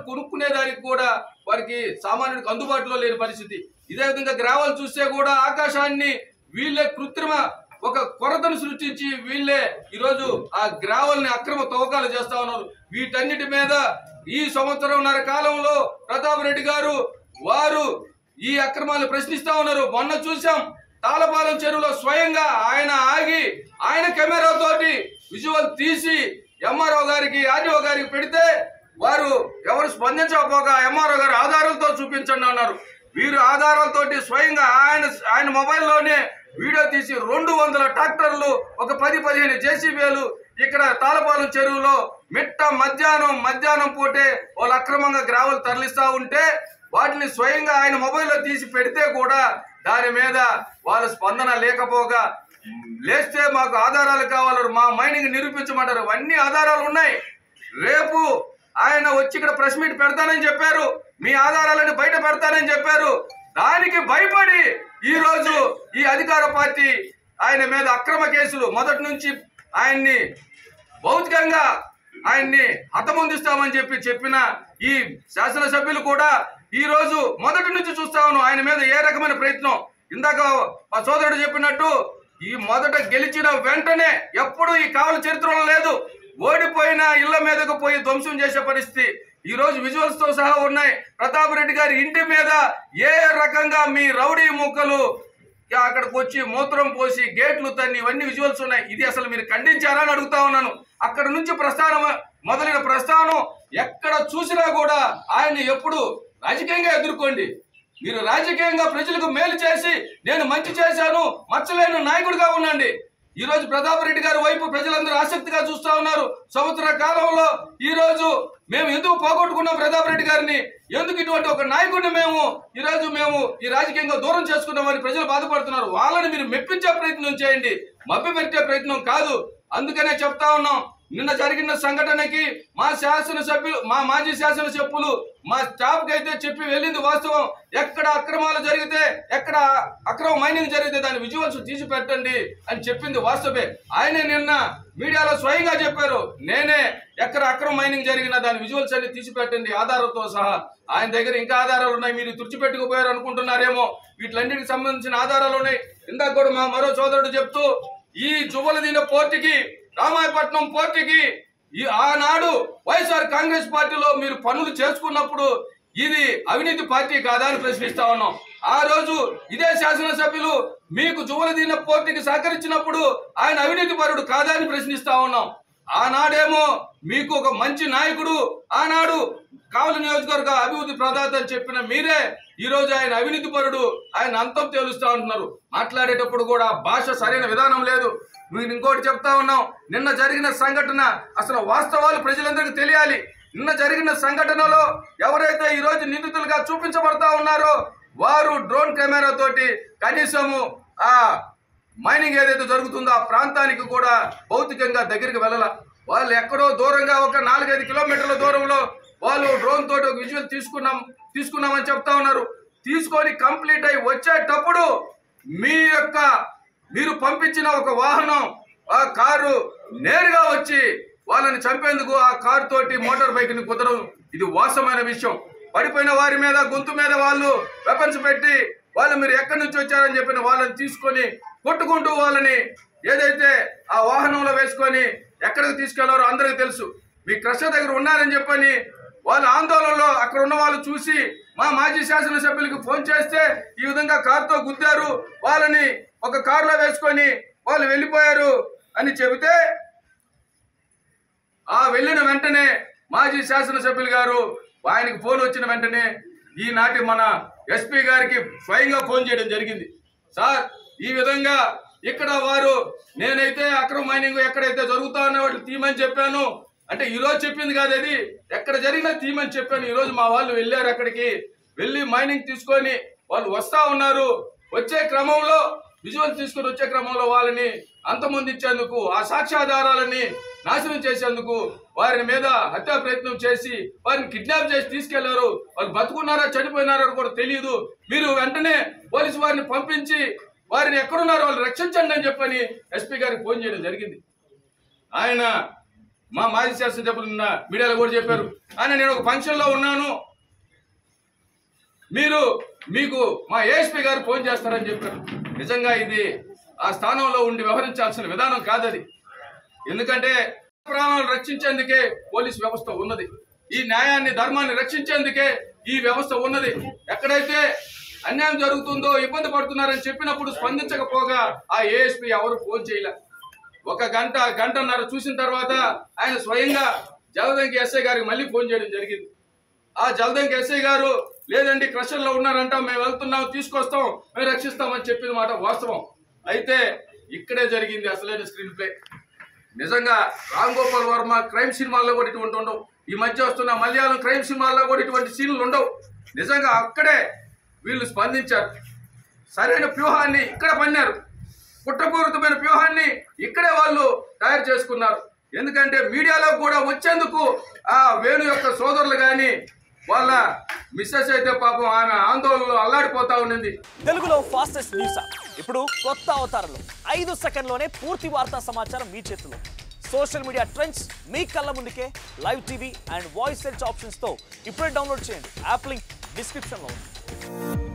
కొనుక్కునేదానికి కూడా వారికి సామాన్యుడికి అందుబాటులో లేని పరిస్థితి. ఇదే విధంగా గ్రావాలు చూస్తే కూడా ఆకాశాన్ని వీళ్ళే కృత్రిమ ఒక కొరతను సృష్టించి వీళ్ళే ఈరోజు ఆ గ్రావల్ని అక్రమ తవ్వకాలు చేస్తా ఉన్నారు. వీటన్నిటి మీద ఈ సంవత్సరంన్నర కాలంలో ప్రతాప్ రెడ్డి గారు వారు ఈ అక్రమాలు ప్రశ్నిస్తా ఉన్నారు. మొన్న చూసాం తాళపాలెం చెరువులో స్వయంగా ఆయన ఆగి ఆయన కెమెరాతోటి విజువల్ తీసి ఎంఆర్ఓ గారికి ఆర్డీఓ గారికి పెడితే వారు ఎవరు స్పందించకపోగా ఎంఆర్ఓ గారు ఆధారాలతో చూపించండి అన్నారు. వీరు ఆధారాలతోటి స్వయంగా ఆయన మొబైల్లోనే వీడియో తీసి 200 ట్రాక్టర్లు ఒక 10-15 జేసీబీలు ఇక్కడ తాళపాలెం చెరువులో మధ్యాహ్నం పూటే వాళ్ళు అక్రమంగా గ్రావెల్ తరలిస్తా ఉంటే వాటిని స్వయంగా ఆయన మొబైల్లో తీసి పెడితే కూడా దాని మీద వాళ్ళ స్పందన లేకపోగా లేస్తే మాకు ఆధారాలు కావాలి, మా మైనింగ్ నిరూపించమంటారు. అన్ని ఆధారాలు ఉన్నాయి. రేపు ఆయన వచ్చి ఇక్కడ ప్రెస్ మీట్ పెడతానని చెప్పారు, మీ ఆధారాలను బయట పెడతానని చెప్పారు. దానికి భయపడి ఈ రోజు ఈ అధికార పార్టీ ఆయన మీద అక్రమ కేసులు మొదటి నుంచి ఆయన్ని భౌతికంగా ఆయన్ని హతమొందిస్తామని చెప్పిన ఈ శాసనసభ్యులు కూడా ఈ రోజు మొదటి నుంచి చూస్తా ఉన్నాం ఆయన మీద ఏ రకమైన ప్రయత్నం. ఇందాక మా సోదరుడు చెప్పినట్టు ఈ మొదట గెలిచిన వెంటనే ఎప్పుడు ఈ కావలి చరిత్రలో లేదు. ఓడిపోయిన ఇళ్ల మీదకు పోయి ధ్వంసం చేసే పరిస్థితి ఈ రోజు విజువల్స్ తో సహా ఉన్నాయి. ప్రతాప్ రెడ్డి గారి ఇంటి మీద ఏ రకంగా మీ రౌడీ ముక్కలు అక్కడికి వచ్చి మూత్రం పోసి గేట్లు తన్ని ఇవన్నీ విజువల్స్ ఉన్నాయి. ఇది అసలు మీరు ఖండించారా అని అడుగుతా ఉన్నాను. అక్కడ నుంచి మొదలైన ప్రస్థానం ఎక్కడ చూసినా కూడా ఆయన్ని ఎప్పుడు రాజకీయంగా ఎదుర్కోండి. మీరు రాజకీయంగా ప్రజలకు మేలు చేసి నేను మంచి చేశాను మచ్చలేని నాయకుడిగా ఉండండి. ఈ రోజు ప్రతాప్ రెడ్డి గారి వైపు ప్రజలందరూ ఆసక్తిగా చూస్తా ఉన్నారు. సంవత్సర కాలంలో ఈ రోజు మేము ఎందుకు పోగొట్టుకున్నాం ప్రతాప్ రెడ్డి గారిని, ఎందుకు ఇటువంటి ఒక నాయకుడిని మేము ఈ రాజకీయంగా దూరం చేసుకున్నామని ప్రజలు బాధపడుతున్నారు. వాళ్ళని మీరు మెప్పించే ప్రయత్నం చేయండి, మభ్య పెట్టే ప్రయత్నం కాదు. అందుకనే చెప్తా ఉన్నాం, నిన్న జరిగిన సంఘటనకి మా మాజీ శాసనసభ్యులు మా స్టాఫ్ కి అయితే చెప్పి వెళ్ళింది వాస్తవం. ఎక్కడ అక్రమాలు జరిగితే, ఎక్కడ అక్రమ మైనింగ్ జరిగితే దాని విజువల్స్ తీసి పెట్టండి అని చెప్పింది వాస్తవే. ఆయనే నిన్న మీడియాలో స్వయంగా చెప్పారు, నేనే ఎక్కడ అక్రమ మైనింగ్ జరిగినా దాని విజువల్స్ అన్ని తీసి పెట్టండి ఆధారాలతో సహా. ఆయన దగ్గర ఇంకా ఆధారాలు ఉన్నాయి, మీరు తుడిచిపెట్టుకుపోయారు అనుకుంటున్నారేమో. వీటిలన్నిటికి సంబంధించిన ఆధారాలు ఉన్నాయి. ఇందాక కూడా మా మరో సోదరుడు చెప్తూ ఈ జువ్వలదీన పోర్టుకి రామాయపట్నం పోర్టుకి ఆనాడు వైఎస్ఆర్ కాంగ్రెస్ పార్టీలో మీరు పనులు చేసుకున్నప్పుడు ఇది అవినీతి పార్టీ కాదా అని ప్రశ్నిస్తా ఉన్నాం. ఆ రోజు ఇదే శాసనసభ్యులు మీకు జువ్వలదీన పోర్టుకి సహకరించినప్పుడు ఆయన అవినీతి పరుడు కాదా అని ప్రశ్నిస్తా ఉన్నాం. ఆనాడేమో మీకు ఒక మంచి నాయకుడు, ఆనాడు కావలి నియోజకవర్గ అభివృద్ధి ప్రదాత అని చెప్పిన మీరే ఈ రోజు ఆయన అవినీతి పరుడు, ఆయన అంతం తేలుస్తా ఉంటున్నారు. మాట్లాడేటప్పుడు కూడా భాష సరైన విధానం లేదు. మీరు ఇంకోటి చెప్తా ఉన్నాం, నిన్న జరిగిన సంఘటన అసలు వాస్తవాలు ప్రజలందరికీ తెలియాలి. నిన్న జరిగిన సంఘటనలో ఎవరైతే ఈ రోజు నిందితులుగా చూపించబడతా ఉన్నారో వారు డ్రోన్ కెమెరా తోటి కనీసము ఆ మైనింగ్ ఏదైతే జరుగుతుందో ఆ ప్రాంతానికి కూడా భౌతికంగా దగ్గరికి వెళ్ళాల. వాళ్ళు ఎక్కడో దూరంగా ఒక 4-5 కిలోమీటర్ల దూరంలో వాళ్ళు డ్రోన్ తోటి ఒక విజువల్ తీసుకున్నామని చెప్తా ఉన్నారు. తీసుకొని కంప్లీట్ అయి వచ్చేటప్పుడు మీరు పంపించిన ఒక వాహనం ఆ కారు నేరుగా వచ్చి వాళ్ళని చంపేందుకు ఆ కారు తోటి మోటార్ బైక్ ని కుదరదు. ఇది వాస్తవమైన విషయం. పడిపోయిన వారి మీద గొంతు మీద వాళ్ళు వెపన్స్ పెట్టి వాళ్ళు మీరు ఎక్కడి నుంచి వచ్చారని చెప్పిన వాళ్ళని తీసుకొని కొట్టుకుంటూ వాళ్ళని ఏదైతే ఆ వాహనంలో వేసుకొని ఎక్కడికి తీసుకెళ్లారో అందరికీ తెలుసు. మీ క్రషర్ దగ్గర ఉన్నారని చెప్పని వాళ్ళ ఆందోళనలో అక్కడ ఉన్న వాళ్ళు చూసి మా మాజీ శాసనసభ్యులకు ఫోన్ చేస్తే ఈ విధంగా కారుతో గుద్దారు, వాళ్ళని ఒక కారులో వేసుకొని వాళ్ళు వెళ్ళిపోయారు అని చెబితే ఆ వెళ్ళిన వెంటనే మాజీ శాసనసభ్యులు గారు ఆయనకి ఫోన్ వచ్చిన వెంటనే ఈనాటి మన ఎస్పీ గారికి స్వయంగా ఫోన్ చేయడం జరిగింది. సార్ ఈ విధంగా ఇక్కడ వారు నేనైతే అక్రమ మైనింగ్ ఎక్కడైతే జరుగుతా ఉన్న వాటిని తీయమని చెప్పాను అంటే ఈ రోజు చెప్పింది కాదు, అది ఎక్కడ జరిగినా తీయమని చెప్పాను. ఈ రోజు మా వాళ్ళు వెళ్ళారు, అక్కడికి వెళ్ళి మైనింగ్ తీసుకొని వాళ్ళు వస్తా ఉన్నారు. వచ్చే క్రమంలో విజువల్స్ తీసుకొని వచ్చే క్రమంలో వాళ్ళని అంతమొందించేందుకు ఆ సాక్ష్యాధారాలని నాశనం చేసేందుకు వారి మీద హత్యా ప్రయత్నం చేసి వారిని కిడ్నాప్ చేసి తీసుకెళ్లారు. వాళ్ళు బతుకున్నారా చనిపోయినారా కూడా తెలియదు. మీరు వెంటనే పోలీసు వారిని పంపించి వారిని ఎక్కడున్నారు వాళ్ళు రక్షించండి అని చెప్పని ఎస్పీ గారికి ఫోన్ చేయడం జరిగింది. ఆయన మా మాజీ శాసనసభ్యులు నిన్న మీడియాలో కూడా చెప్పారు, ఆయన నేను ఒక ఫంక్షన్లో ఉన్నాను, మీకు మా ఏఎస్పీ గారు ఫోన్ చేస్తారని చెప్పారు. నిజంగా ఇది ఆ స్థానంలో ఉండి వ్యవహరించాల్సిన విధానం కాదది. ఎందుకంటే ప్రాణాలను రక్షించేందుకే పోలీసు వ్యవస్థ ఉన్నది, ఈ న్యాయాన్ని ధర్మాన్ని రక్షించేందుకే ఈ వ్యవస్థ ఉన్నది. ఎక్కడైతే అన్యాయం జరుగుతుందో ఇబ్బంది పడుతున్నారని చెప్పినప్పుడు స్పందించకపోగా ఆ ఏఎస్పీ ఎవరు ఫోన్ చేయలే. ఒక గంటన్నర చూసిన తర్వాత ఆయన స్వయంగా జలదంకి ఎస్ఐ గారికి మళ్ళీ ఫోన్ చేయడం జరిగింది. ఆ జలదంకి ఎస్ఐ గారు లేదండి క్రషర్లో ఉన్నారంట, మేము వెళ్తున్నాం, తీసుకొస్తాం, మేము రక్షిస్తామని చెప్పిన మాట వాస్తవం. అయితే ఇక్కడే జరిగింది అసలైన స్క్రీన్ ప్లే. నిజంగా రామ్ గోపాల్ వర్మ క్రైమ్ సినిమాల్లో కూడా ఇటువంటి ఉండవు, ఈ మధ్య వస్తున్న మలయాళం క్రైమ్ సినిమాల్లో కూడా ఇటువంటి సీన్లు ఉండవు. నిజంగా అక్కడే వీళ్ళు స్పందించారు, సరైన వ్యూహాన్ని ఇక్కడ పన్నారు, కుట్రపూరితమైన వ్యూహాన్ని ఇక్కడే వాళ్ళు తయారు చేసుకున్నారు. ఎందుకంటే మీడియాలో కూడా వచ్చేందుకు ఆ వేణు యొక్క సోదరులు కానీ వాళ్ళ మిస్సెస్ అయితే పాపం ఆమె ఆందోళనలో అల్లాడిపోతా ఉన్నది. తెలుగులో ఫాస్టెస్ట్ న్యూస్ ఇప్పుడు కొత్త అవతారంలో 5 సెకండ్లోనే పూర్తి వార్తా సమాచారం మీ చేతిలో. సోషల్ మీడియా ట్రెండ్స్ మీ కళ్ళ ముందుకే live TV and voice search options తో ఇప్పుడే డౌన్లోడ్ చేయండి. యాప్ లింక్ డిస్క్రిప్షన్ లో ఉంది.